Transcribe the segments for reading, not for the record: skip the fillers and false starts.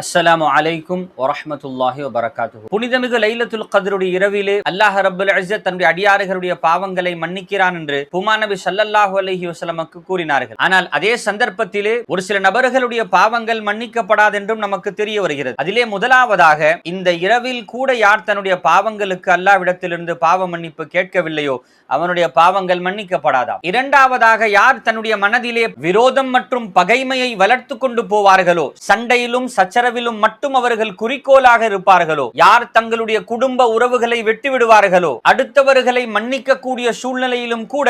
அஸ்ஸலாமு அலைக்கும் வரஹ்மத்துல்லாஹி வபரகாத்துஹு. புனிதமிகு லைலத்துல் கத்ருடைய இரவிலே அல்லாஹ் ரப்பல் இஸ்ஸத் தன்னுடைய அடியார்களுடைய பாவங்களை மன்னிக்கிறான் என்று பூமா நபி ஸல்லல்லாஹு அலைஹி வஸல்லமுக்கு கூறினார்கள். ஆனால் அதே சந்தர்ப்பத்திலே ஒரு சில நபர்களுடைய பாவங்கள் மன்னிக்கப்படாது என்றும் நமக்கு தெரிய வருகிறது. அதிலே முதலாவதாக, இந்த இரவில் கூட யார் தன்னுடைய பாவங்களுக்கு அல்லாஹ்விடத்திலிருந்து பாவ மன்னிப்பு கேட்கவில்லையோ அவனுடைய பாவங்கள் மன்னிக்கப்படாதாம். இரண்டாவதாக, யார் தன்னுடைய மனதிலே விரோதம் மற்றும் பகைமையை வளர்த்து கொண்டு போவார்களோ, சண்டையிலும் சச்சரவிலும் மட்டும் அவர்கள் குறிக்கோளாக இருப்பார்களோ, யார் தங்களுடைய குடும்ப உறவுகளை வெட்டி விடுவார்களோ, அடுத்தவர்களை மன்னிக்க கூடிய சூழ்நிலையிலும் கூட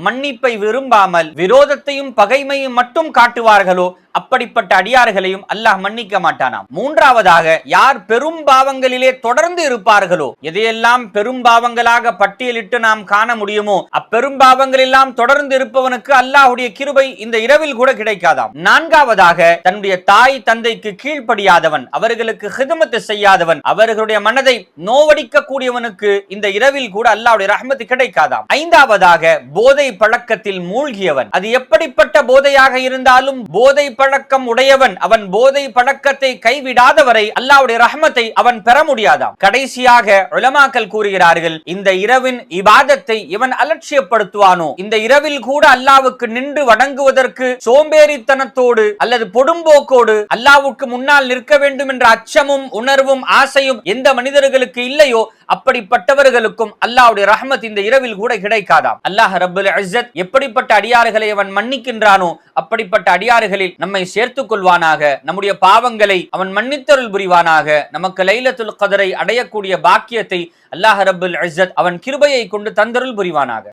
மன்னிப்பை விரும்பாமல் விரோதத்தையும் பகைமையும் மட்டும் காட்டுவார்களோ, அப்படிப்பட்ட அடியார்களையும் அல்லாஹ் மன்னிக்க மாட்டானாம். மூன்றாவதாக, யார் பெரும் பாவங்களிலே தொடர்ந்து இருப்பார்களோ, எதையெல்லாம் பெரும் பாவங்களாக பட்டியலிட்டு நாம் காண முடியுமோ அப்பெரும் பாவங்கள் எல்லாம் தொடர்ந்து இருப்பவனுக்கு அல்லாஹ்வுடைய கிருபை இந்த இரவில் கூட கிடைக்காதாம். நான்காவதாக, தன்னுடைய தாய் தந்தைக்கு கீழ்ப்படியாதவன், அவர்களுக்கு ஹிதமத் செய்யாதவன், அவர்களுடைய மனதை நோவடிக்க கூடியவனுக்கு இந்த இரவில் கூட அல்லாஹ்வுடைய ரஹ்மத் கிடைக்காதாம். ஐந்தாவதாக, போதை பழக்கத்தில் மூழ்கியவன், அது எப்படிப்பட்ட போதையாக இருந்தாலும் போதை பழக்கம் உடையவன், அவன் போதை பழக்கத்தை கைவிடாதவரை அல்லாஹ்வுடைய ரஹ்மத்தை அவன் பெற முடியாதாம். கடைசியாக உலமாக்கள் கூறுகிறார்கள், இந்த இரவின் இபாதத்தை இவன் அலட்சியப்படுத்துவானோ, இந்த இரவில் கூட அல்லாஹ்வுக்கு நின்று வணங்குவதற்கு சோம்பேறித்தனத்தோடு அல்லது பொடும்போக்கோடு அல்லாஹ்வுக்கு முன்னால் நிற்க வேண்டும் என்ற அச்சமும் உணர்வும் ஆசையும் எந்த மனிதர்களுக்கு இல்லையோ அப்படிப்பட்டவர்களுக்கும் அல்லாஹ்வுடைய ரஹ்மத் இந்த இரவில் கூட கிடைக்காதாம். அல்லாஹ் ரப்பல் இஸ்ஸத் எப்படிப்பட்ட அடியார்களை அவன் மன்னிக்கின்றானோ அப்படிப்பட்ட அடியார்களில் நம்மை சேர்த்துக் கொள்வானாக. நம்முடைய பாவங்களை அவன் மன்னித்தருள் புரிவானாக. நமக்கு லைலத்துல் கத்ரை அடையக்கூடிய பாக்கியத்தை அல்லாஹ் ரப்பல் இஸ்ஸத் அவன் கிருபையை கொண்டு தந்தருள் புரிவானாக.